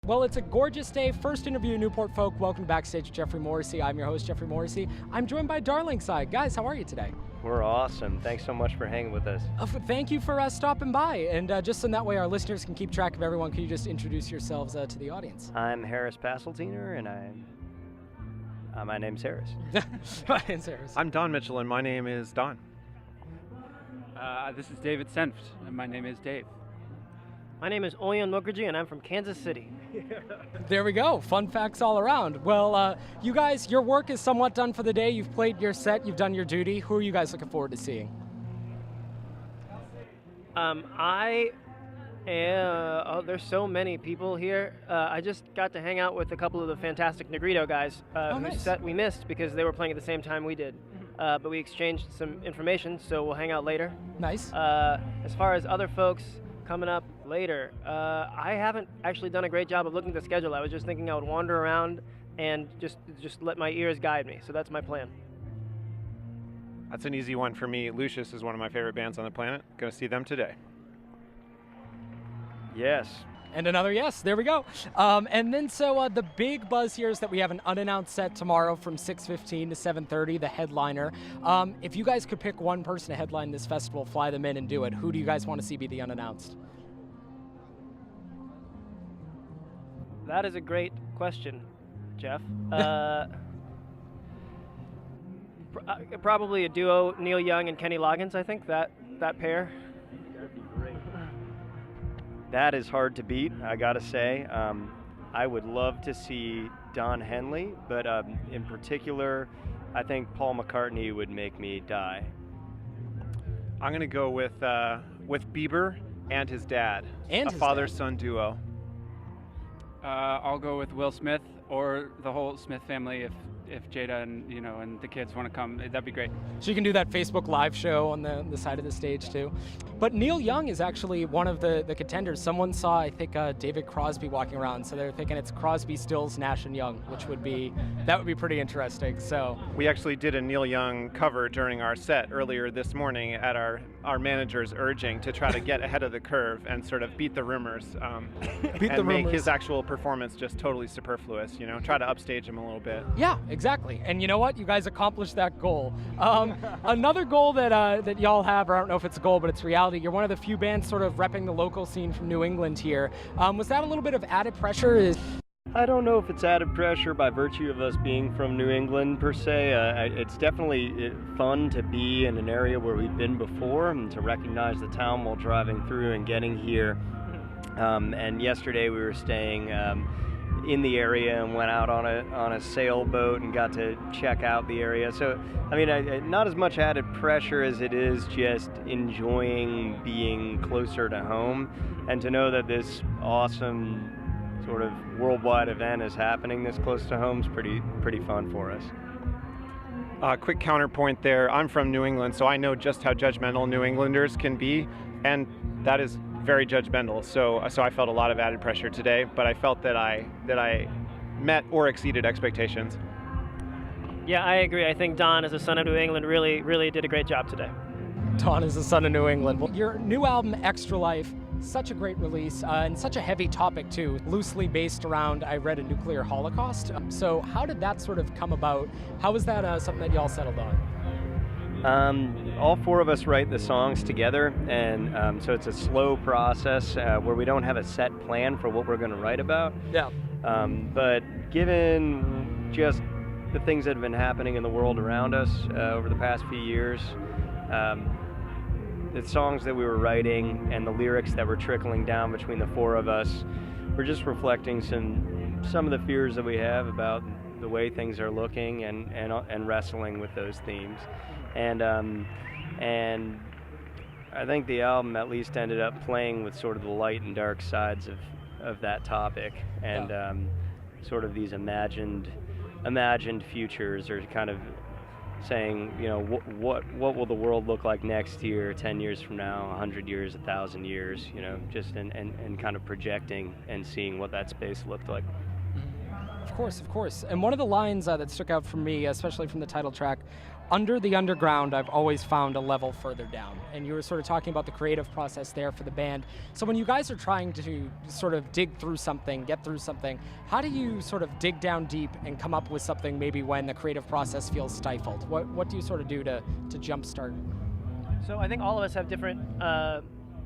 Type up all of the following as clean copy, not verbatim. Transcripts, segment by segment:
Well, it's a gorgeous day. First interview in Newport Folk. Welcome to Backstage with Geoffrey Morrissey. I'm your host, Geoffrey Morrissey. I'm joined by Darlingside. Guys, how are you today? We're awesome. Thanks so much for hanging with us. Thank you for stopping by. And just so that way our listeners can keep track of everyone, can you just introduce yourselves to the audience? I'm Harris Passeltiner, and my name's Harris. My name's Harris. I'm Don Mitchell, and my name is Don. This is David Senft, and my name is Dave. My name is Oyan Mukherjee, and I'm from Kansas City. There we go. Fun facts all around. Well, you guys, your work is somewhat done for the day. You've played your set. You've done your duty. Who are you guys looking forward to seeing? There's so many people here. I just got to hang out with a couple of the fantastic Negrito guys whose set we missed because they were playing at the same time we did. But we exchanged some information, so we'll hang out later. Nice. As far as other folks coming up later, I haven't actually done a great job of looking at the schedule. I was just thinking I would wander around and just let my ears guide me. So that's my plan. That's an easy one for me. Lucius is one of my favorite bands on the planet. Going to see them today. Yes. And another yes. There we go. And then so the big buzz here is that we have an unannounced set tomorrow from 6:15 to 7:30, the headliner. If you guys could pick one person to headline this festival, fly them in and do it, who do you guys want to see be the unannounced? That is a great question, Jeff. Probably a duo, Neil Young and Kenny Loggins, I think, that pair. That is hard to beat, I gotta say. I would love to see Don Henley, but in particular, I think Paul McCartney would make me die. I'm going to go with Bieber and his dad. And a father-son duo. I'll go with Will Smith or the whole Smith family if Jada and the kids want to come. That'd be great. So you can do that Facebook Live show on the side of the stage too. But Neil Young is actually one of the contenders. Someone saw, I think, David Crosby walking around, so they're thinking it's Crosby, Stills, Nash and Young, which would be pretty interesting. So we actually did a Neil Young cover during our set earlier this morning at our manager's urging to try to get ahead of the curve and sort of beat the rumors, make his actual performance just totally superfluous. Try to upstage him a little bit. Yeah, exactly. And you know what? You guys accomplished that goal. Another goal that y'all have, or I don't know if it's a goal, but it's reality. You're one of the few bands sort of repping the local scene from New England here. Was that a little bit of added pressure? I don't know if it's added pressure by virtue of us being from New England per se. It's definitely fun to be in an area where we've been before and to recognize the town while driving through and getting here. And yesterday we were staying in the area and went out on a sailboat and got to check out the area. So, I mean, not as much added pressure as it is just enjoying being closer to home, and to know that this awesome sort of worldwide event is happening this close to home is pretty fun for us. Quick counterpoint there. I'm from New England, so I know just how judgmental New Englanders can be, and that is very judgmental. So I felt a lot of added pressure today, but I felt that I met or exceeded expectations. Yeah, I agree. I think Don, as a son of New England, really, really did a great job today. Don is the son of New England. Well, your new album, Extralife, such a great release and such a heavy topic too, loosely based around, I read, a nuclear holocaust. So how did that sort of come about? How was that something that y'all settled on? All four of us write the songs together, and so it's a slow process where we don't have a set plan for what we're going to write about. Yeah. But given just the things that have been happening in the world around us over the past few years, the songs that we were writing and the lyrics that were trickling down between the four of us were just reflecting some of the fears that we have about the way things are looking and wrestling with those themes. And I think the album at least ended up playing with sort of the light and dark sides of that topic, and sort of these imagined futures, or kind of saying, what will the world look like next year, 10 years from now, 100 years, 1,000 years, just and kind of projecting and seeing what that space looked like. Of course, of course. And one of the lines that stuck out for me, especially from the title track, under the underground, I've always found a level further down. And you were sort of talking about the creative process there for the band. So when you guys are trying to sort of dig through something, get through something, how do you sort of dig down deep and come up with something maybe when the creative process feels stifled? What do you sort of do to jumpstart? So I think all of us have different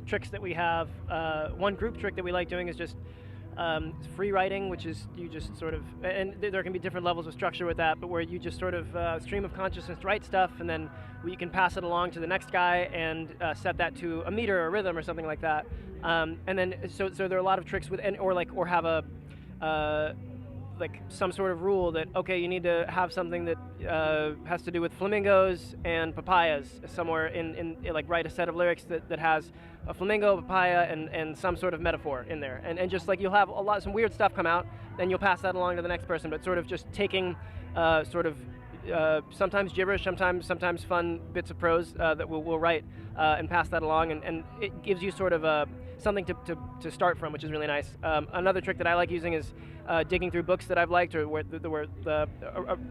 tricks that we have. One group trick that we like doing is just free writing, which is you just sort of, and there can be different levels of structure with that, but where you just sort of stream of consciousness write stuff, and then you can pass it along to the next guy and set that to a meter or a rhythm or something like that. And then so there are a lot of tricks with, or have a like some sort of rule that, okay, you need to have something that has to do with flamingos and papayas somewhere in like write a set of lyrics that has a flamingo, papaya, and some sort of metaphor in there. And just like you'll have some weird stuff come out, then you'll pass that along to the next person, but sort of just taking sometimes gibberish, sometimes fun bits of prose that we'll write and pass that along, and it gives you sort of something to start from, which is really nice. Another trick that I like using is digging through books that I've liked, or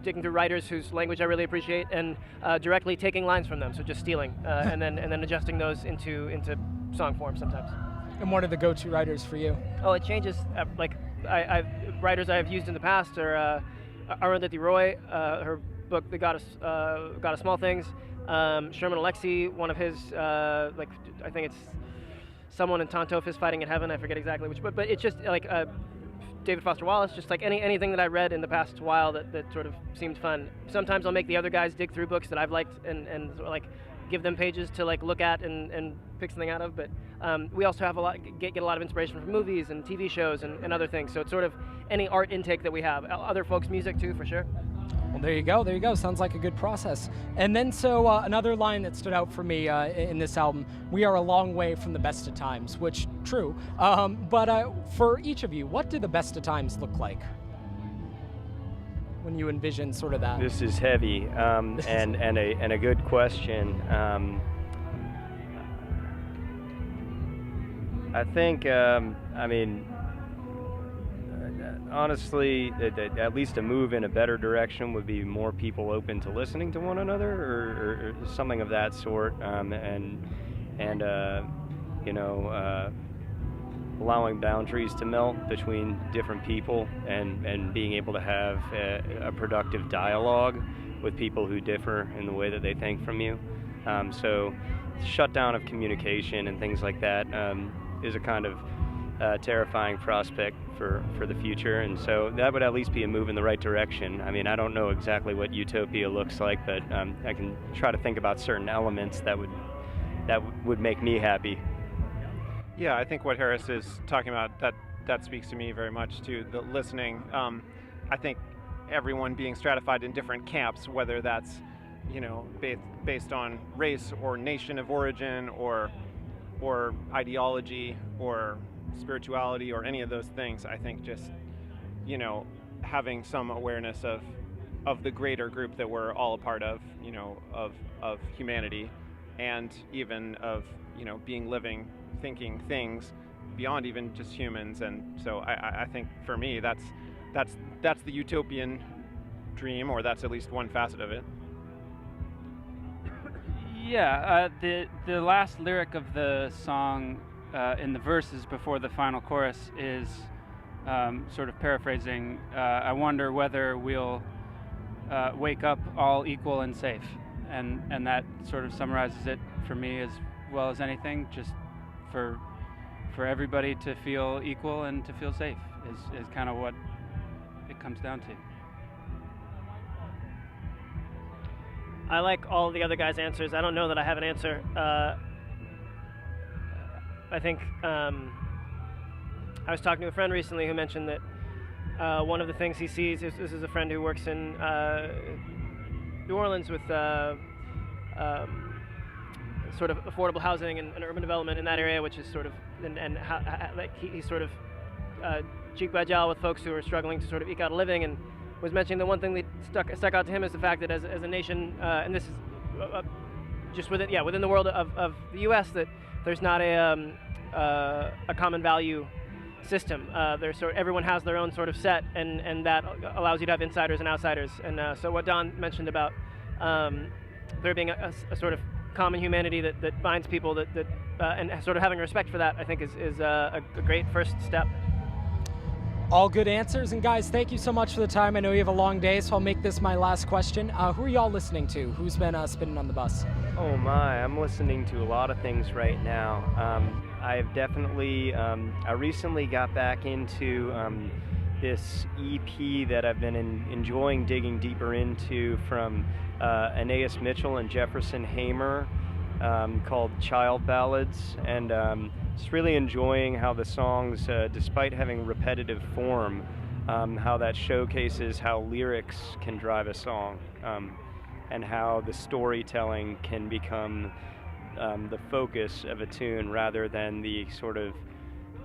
digging through writers whose language I really appreciate, and directly taking lines from them. So just stealing, and then adjusting those into song form sometimes. And what are the go-to writers for you? Oh, it changes. Writers I've used in the past are Arundhati Roy, her book The God of Small Things. Sherman Alexie, one of his, I think it's Someone in Tonto Fist Fighting in Heaven. I forget exactly which, but it's just like David Foster Wallace, just like anything that I read in the past while that sort of seemed fun. Sometimes I'll make the other guys dig through books that I've liked and sort of like give them pages to like look at and pick something out of. But we also have get a lot of inspiration from movies and TV shows and other things. So it's sort of any art intake that we have. Other folks' music too, for sure. Well, there you go. Sounds like a good process. And then so another line that stood out for me in this album, we are a long way from the best of times, which true. But for each of you, what do the best of times look like when you envision sort of that? This is heavy and a good question. I think, honestly, at least a move in a better direction would be more people open to listening to one another, or something of that sort, allowing boundaries to melt between different people and being able to have a productive dialogue with people who differ in the way that they think from you. So shutdown of communication and things like that is a kind of terrifying prospect for the future, and so that would at least be a move in the right direction. I mean, I don't know exactly what utopia looks like, but I can try to think about certain elements that would make me happy. Yeah, I think what Harris is talking about, that speaks to me very much too. The listening, I think everyone being stratified in different camps, whether that's based on race or nation of origin or ideology or spirituality or any of those things. I think just having some awareness of the greater group that we're all a part of, of humanity, and even of being living, thinking things beyond even just humans. And so I think for me that's the utopian dream, or that's at least one facet of it. Yeah, the last lyric of the song in the verses before the final chorus is sort of paraphrasing, I wonder whether we'll wake up all equal and safe. And that sort of summarizes it for me as well as anything. Just for everybody to feel equal and to feel safe is kind of what it comes down to. I like all the other guys' answers. I don't know that I have an answer. I think I was talking to a friend recently who mentioned that one of the things he sees, this is a friend who works in New Orleans with sort of affordable housing and urban development in that area, which is sort of, and he's sort of cheek by jowl with folks who are struggling to sort of eke out a living, and was mentioning the one thing that stuck out to him is the fact that as a nation, and this is just within the world of the U.S., that there's not a common value system. Everyone has their own sort of set, and that allows you to have insiders and outsiders. And so what Don mentioned about there being a sort of common humanity that binds people, and sort of having respect for that, I think is a great first step. All good answers, and guys, thank you so much for the time. I know you have a long day, so I'll make this my last question. Who are y'all listening to? Who's been spinning on the bus? Oh my, I'm listening to a lot of things right now. I've definitely, I recently got back into this EP that I've been enjoying digging deeper into from Anais Mitchell and Jefferson Hamer, called Child Ballads, and just really enjoying how the songs, despite having repetitive form, how that showcases how lyrics can drive a song, and how the storytelling can become the focus of a tune rather than the sort of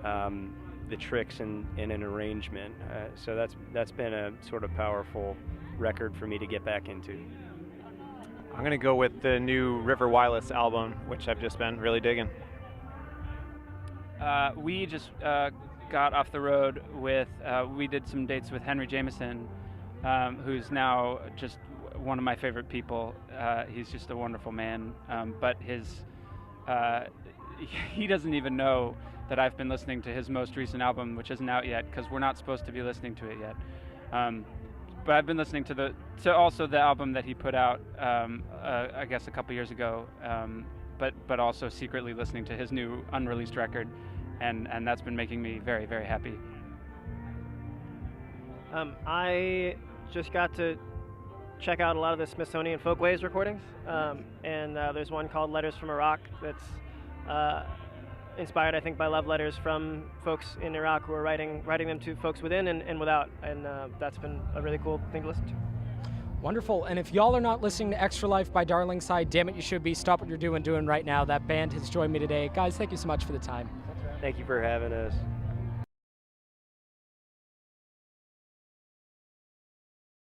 the tricks in an arrangement. So that's been a sort of powerful record for me to get back into. I'm going to go with the new River Wireless album, which I've just been really digging. We just got off the road with, we did some dates with Henry Jameson, who's now just one of my favorite people. He's just a wonderful man, but he doesn't even know that I've been listening to his most recent album, which isn't out yet, because we're not supposed to be listening to it yet. But I've been listening to also the album that he put out, I guess a couple years ago, but also secretly listening to his new unreleased record, and that's been making me very, very happy. I just got to check out a lot of the Smithsonian Folkways recordings, and there's one called Letters from Iraq that's inspired, I think, by love letters from folks in Iraq who are writing them to folks within and without, and that's been a really cool thing to listen to. Wonderful. And if y'all are not listening to Extralife by Darlingside, damn it, you should be. Stop what you're doing right now. That band has joined me today. Guys, thank you so much for the time. Thank you for having us.